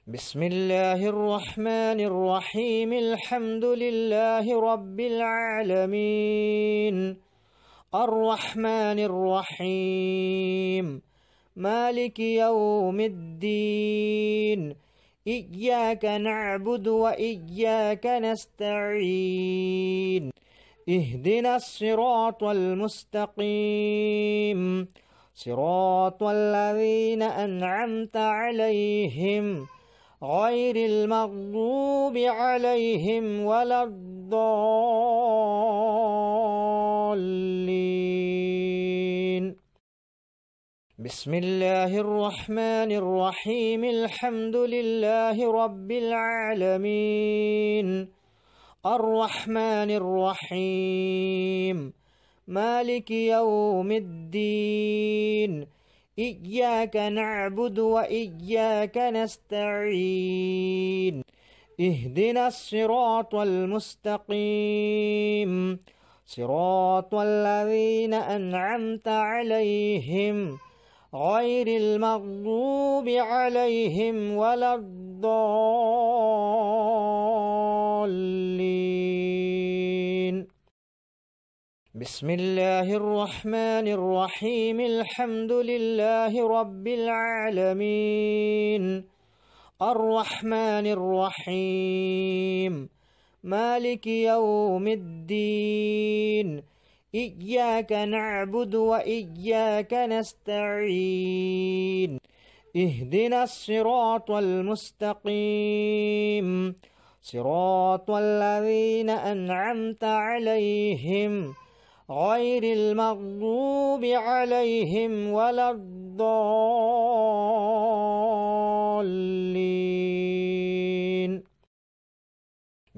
بسم الله الرحمن الرحيم الحمد لله رب العالمين الرحمن الرحيم مالك يوم الدين إياك نعبد وإياك نستعين اهدنا الصراط المستقيم صراط الذين أنعمت عليهم غير المغضوب عليهم ولا الضالين. بسم الله الرحمن الرحيم الحمد لله رب العالمين الرحمن الرحيم مالك يوم الدين إياك نعبد وإياك نستعين اهدنا الصراط المستقيم صراط الذين أنعمت عليهم غير المغضوب عليهم ولا الضالين. بسم الله الرحمن الرحيم. الحمد لله رب العالمين، الرحمن الرحيم، مالك يوم الدين. إياك نعبد وإياك نستعين. اهدنا الصراط المستقيم، صراط الذين أنعمت عليهم غير المغضوب عليهم ولا الضالين.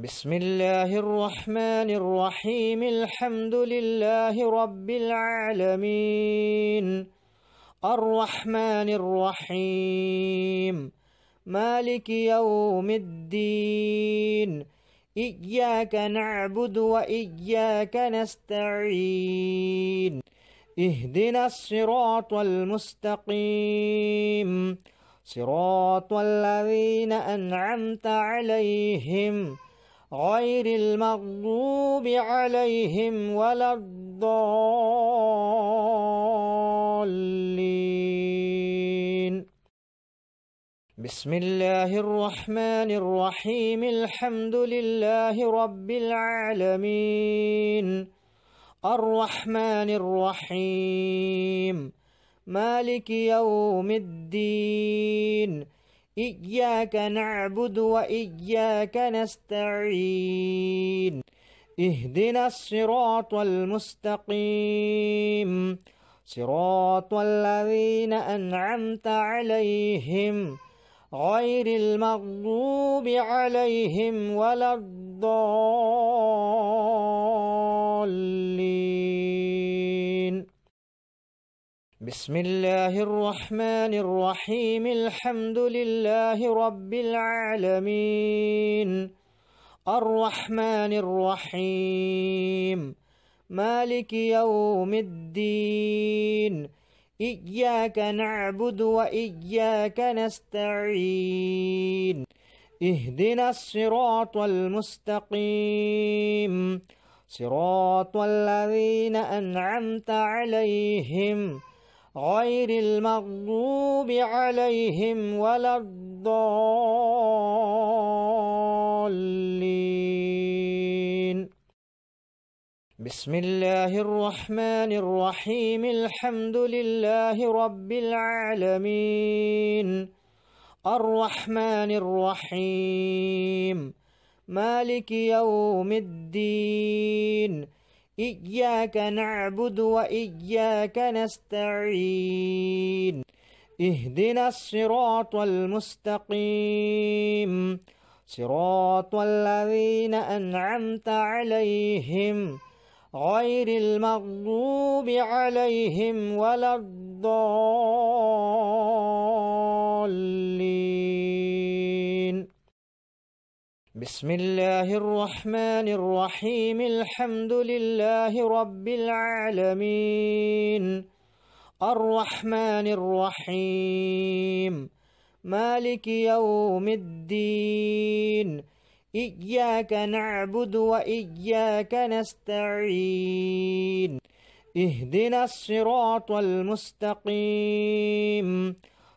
بسم الله الرحمن الرحيم. الحمد لله رب العالمين، الرحمن الرحيم، مالك يوم الدين. إياك نعبد وإياك نستعين. اهدنا الصراط المستقيم، صراط الذين أنعمت عليهم غير المغضوب عليهم ولا الضالين. بسم الله الرحمن الرحيم. الحمد لله رب العالمين، الرحمن الرحيم، مالك يوم الدين. إياك نعبد وإياك نستعين. اهدنا الصراط المستقيم، صراط الذين أنعمت عليهم غير المغضوب عليهم ولا الضالين. بسم الله الرحمن الرحيم. الحمد لله رب العالمين، الرحمن الرحيم، مالك يوم الدين. إياك نعبد وإياك نستعين. اهدنا الصراط المستقيم، صراط الذين أنعمت عليهم غير المغضوب عليهم ولا الضالين. بسم الله الرحمن الرحيم. الحمد لله رب العالمين، الرحمن الرحيم، مالك يوم الدين. إياك نعبد وإياك نستعين. اهدنا الصراط المستقيم، صراط الذين أنعمت عليهم غير المغضوب عليهم ولا الضالين. بسم الله الرحمن الرحيم. الحمد لله رب العالمين، الرحمن الرحيم، مالك يوم الدين. إياك نعبد وإياك نستعين. اهدنا الصراط المستقيم،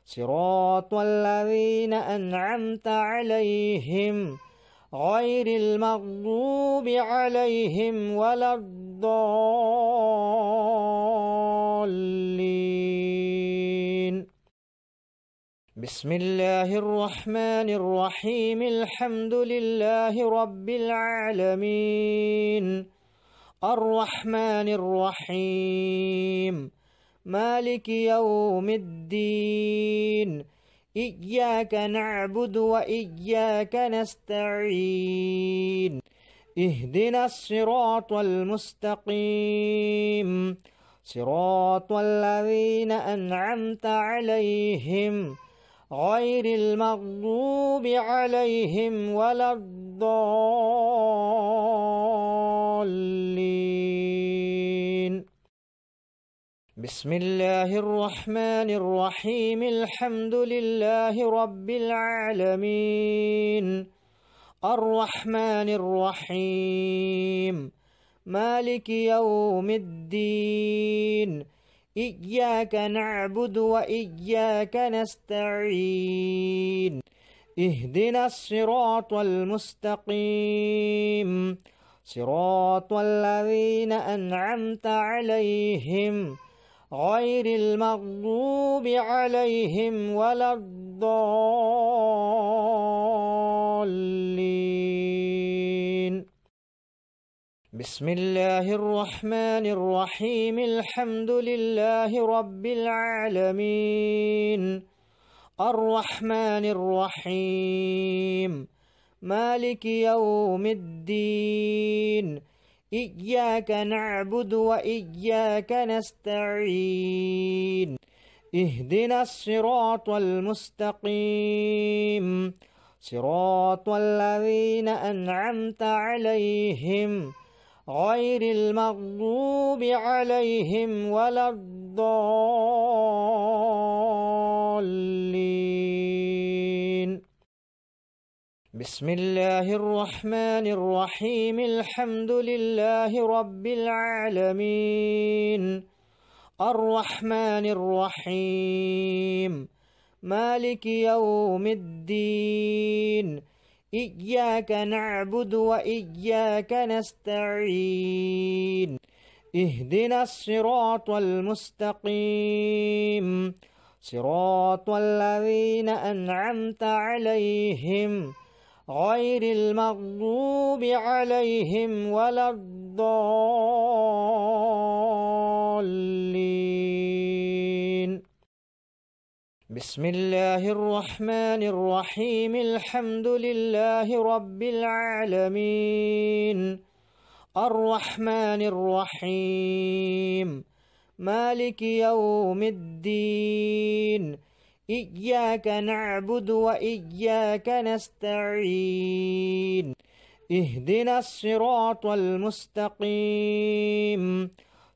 صراط الذين أنعمت عليهم غير المغضوب عليهم ولا الضالين. بسم الله الرحمن الرحيم. الحمد لله رب العالمين، الرحمن الرحيم، مالك يوم الدين. إياك نعبد وإياك نستعين. اهدنا الصراط المستقيم، صراط الذين أنعمت عليهم غير المغضوب عليهم ولا الضالين. بسم الله الرحمن الرحيم الحمد لله رب العالمين الرحمن الرحيم مالك يوم الدين إياك نعبد وإياك نستعين اهدنا الصراط المستقيم صراط الذين أنعمت عليهم غير المغضوب عليهم ولا الضالين بسم الله الرحمن الرحيم الحمد لله رب العالمين الرحمن الرحيم مالك يوم الدين إياك نعبد وإياك نستعين اهدنا الصراط المستقيم صراط الذين أنعمت عليهم غير المغضوب عليهم ولا الضالين بسم الله الرحمن الرحيم الحمد لله رب العالمين الرحمن الرحيم مالك يوم الدين إياك نعبد وإياك نستعين اهدنا الصراط المستقيم صراط الذين أنعمت عليهم غير المغضوب عليهم ولا الضالين بسم الله الرحمن الرحيم الحمد لله رب العالمين الرحمن الرحيم مالك يوم الدين إياك نعبد وإياك نستعين اهدنا الصراط المستقيم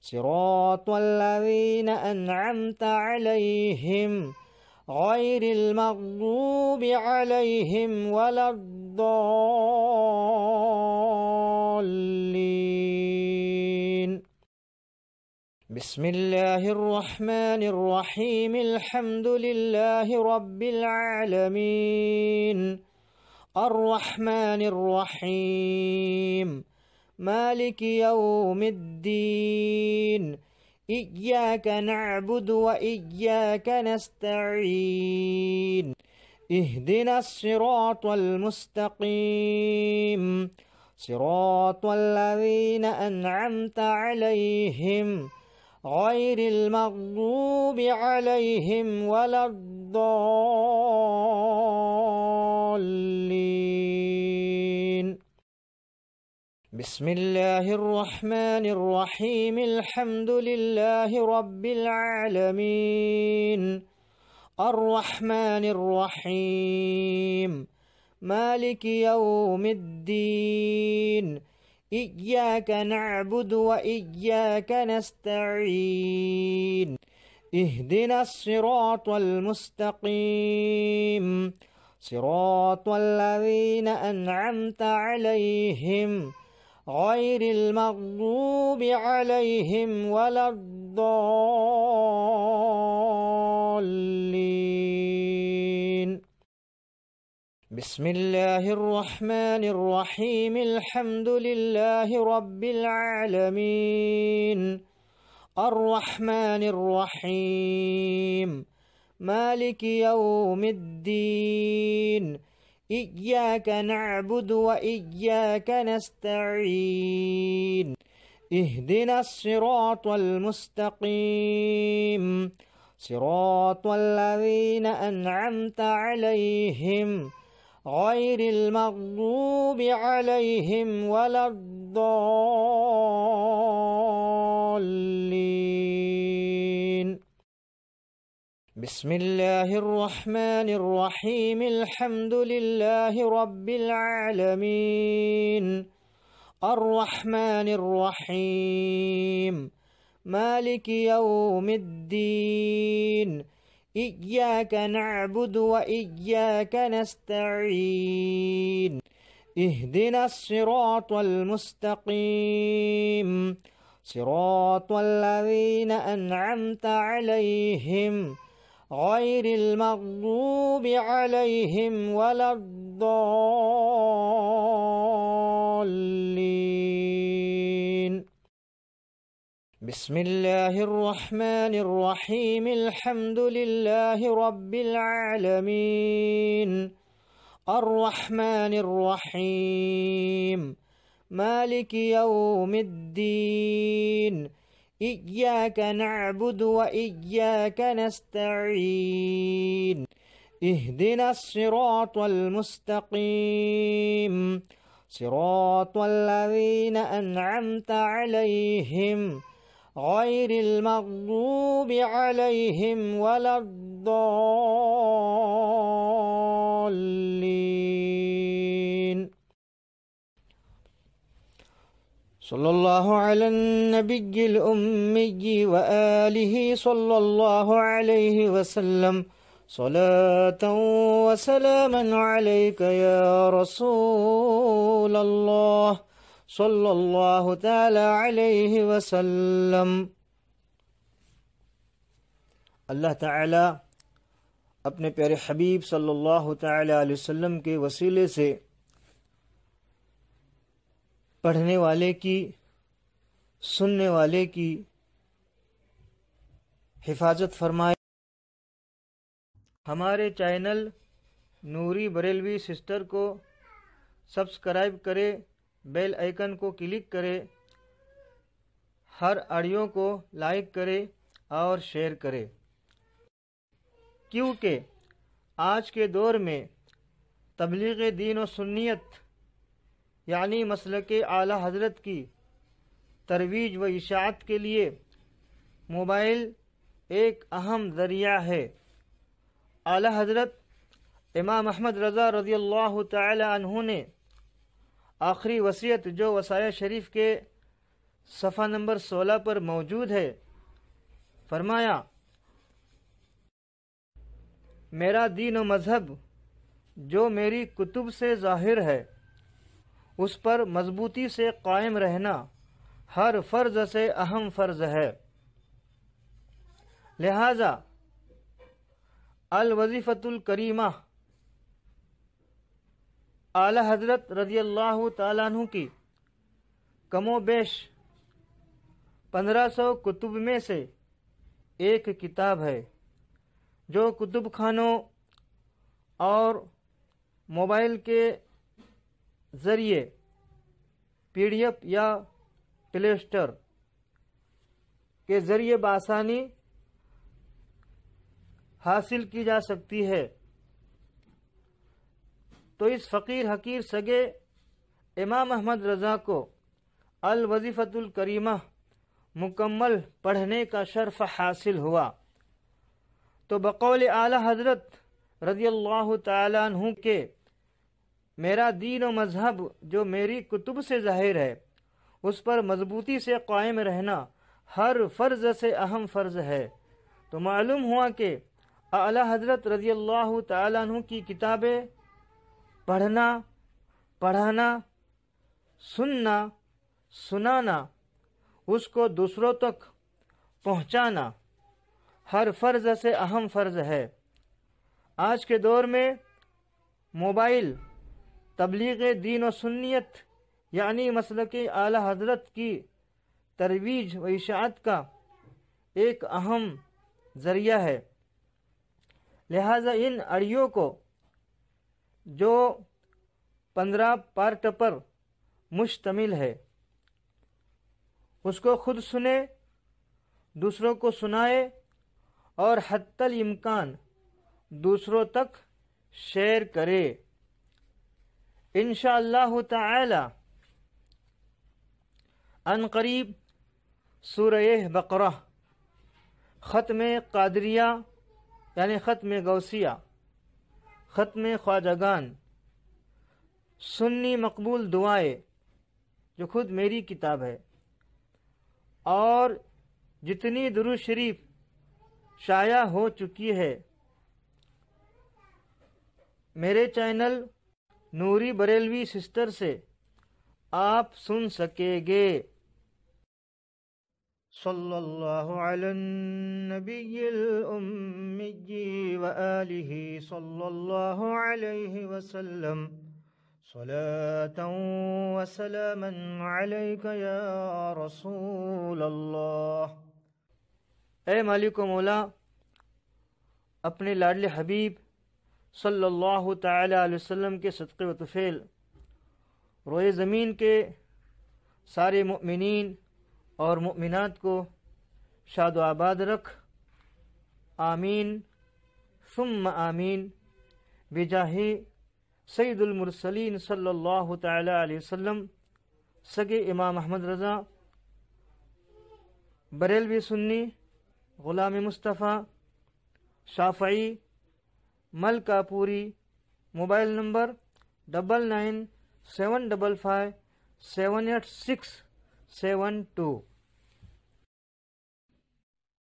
صراط الذين أنعمت عليهم غير المغضوب عليهم ولا الضالين بسم الله الرحمن الرحيم الحمد لله رب العالمين الرحمن الرحيم مالك يوم الدين إياك نعبد وإياك نستعين اهدنا الصراط المستقيم صراط الذين أنعمت عليهم غير المغضوب عليهم ولا الضالين بسم الله الرحمن الرحيم الحمد لله رب العالمين الرحمن الرحيم مالك يوم الدين إياك نعبد وإياك نستعين اهدنا الصراط المستقيم صراط الذين أنعمت عليهم غير المغضوب عليهم ولا الضالين بسم الله الرحمن الرحيم الحمد لله رب العالمين الرحمن الرحيم مالك يوم الدين إياك نعبد وإياك نستعين اهدنا الصراط المستقيم صراط الذين أنعمت عليهم غير المغضوب عليهم ولا الضالين بسم الله الرحمن الرحيم الحمد لله رب العالمين الرحمن الرحيم مالك يوم الدين إياك نعبد وإياك نستعين اهدنا الصراط المستقيم صراط الذين أنعمت عليهم غير المغضوب عليهم ولا الضالين بسم الله الرحمن الرحيم الحمد لله رب العالمين الرحمن الرحيم مالك يوم الدين إياك نعبد وإياك نستعين اهدنا الصراط المستقيم صراط الذين أنعمت عليهم غير المغضوب عليهم ولا الضالين صلى الله على النبي الأمي وآله صلى الله عليه وسلم صلاة وسلاما عليك يا رسول الله صلى الله تعالى عليه وسلم۔ اللہ تعالی اپنے پیارے حبیب صلی اللہ تعالی علیہ وسلم کے وسیلے سے پڑھنے والے کی، سننے والے کی حفاظت فرمائے۔ ہمارے چینل نوری بریلوی سسٹر کو سبسکرائب کرے، بیل آئیکن کو کلک کرے، ہر آڈیو کو لائک کرے اور شیئر کرے، کیونکہ آج کے دور میں تبلیغ دین و سنیت یعنی مسلک اعلیٰ حضرت کی ترویج و اشاعت کے لیے موبائل ایک اہم ذریعہ ہے۔ اعلیٰ حضرت امام احمد رضا رضی اللہ تعالی عنہ نے آخری وصیت جو وصایہ شریف کے صفحہ نمبر 16 پر موجود ہے فرمایا، میرا دین و مذہب جو میری کتب سے ظاہر ہے اس پر مضبوطی سے قائم رہنا ہر فرض سے اہم فرض ہے، لہذا الوظیفۃ الکریمہ اعلی حضرت رضی اللہ تعالیٰ عنہ کی کم و بیش 1500 کتب میں سے ایک کتاب ہے جو کتب خانوں اور موبائل کے ذریعے PDF یا پلے اسٹور کے ذریعے بآسانی حاصل کی جا سکتی ہے۔ تو اس فقیر حقیر سگے امام احمد رضا کو الوظیفۃ الکریمہ مکمل پڑھنے کا شرف حاصل ہوا، تو بقول اعلی حضرت رضی اللہ تعالی عنہ کے میرا دین و مذہب جو میری کتب سے ظاہر ہے اس پر مضبوطی سے قائم رہنا ہر فرض سے اہم فرض ہے، تو معلوم ہوا کہ اعلی حضرت رضی اللہ تعالی عنہ کی کتابیں پڑھنا، پڑھانا، سننا، سنانا، اس کو دوسروں تک پہنچانا ہر فرض سے اہم فرض ہے۔ آج کے دور میں موبائل تبلیغ دین و سنیت یعنی مسلک اعلی حضرت کی ترویج و اشاعت کا ایک اہم ذریعہ ہے، لہذا ان آڈیو کو جو 15 پارٹ پر مشتمل ہے اس کو خود سنے، دوسروں کو سنائے اور حتی الامکان دوسروں تک شیئر کرے۔ انشاءاللہ تعالی ان قریب سورہ بقرہ ختم قادریہ یعنی ختم غوثیہ، ختم خواجگان، سنی مقبول دعائیں جو خود میری کتاب ہے، اور جتنی درود شریف شائع ہو چکی ہے میرے چینل نوری بریلوی سسٹر سے آپ سن سکیں گے۔ صلی اللہ علی النبی الامی وآلہ صلی اللہ علیہ وسلم صلاة وسلاما علیک یا رسول اللہ۔ اے مالک و مولا، اپنے لاڈلے حبیب صلی اللہ تعالی علیہ وسلم کے صدقے و طفیل روئے زمین کے سارے مؤمنین اور مؤمنات کو شاد و آباد رکھ، آمین ثم آمین، بجاہ سید المرسلین صلی اللہ تعالی علیہ وسلم، سگے امام احمد رضا بریلوی سنی، غلام مصطفیٰ شافعی، ملکہ پوری، موبائل نمبر 9975578672۔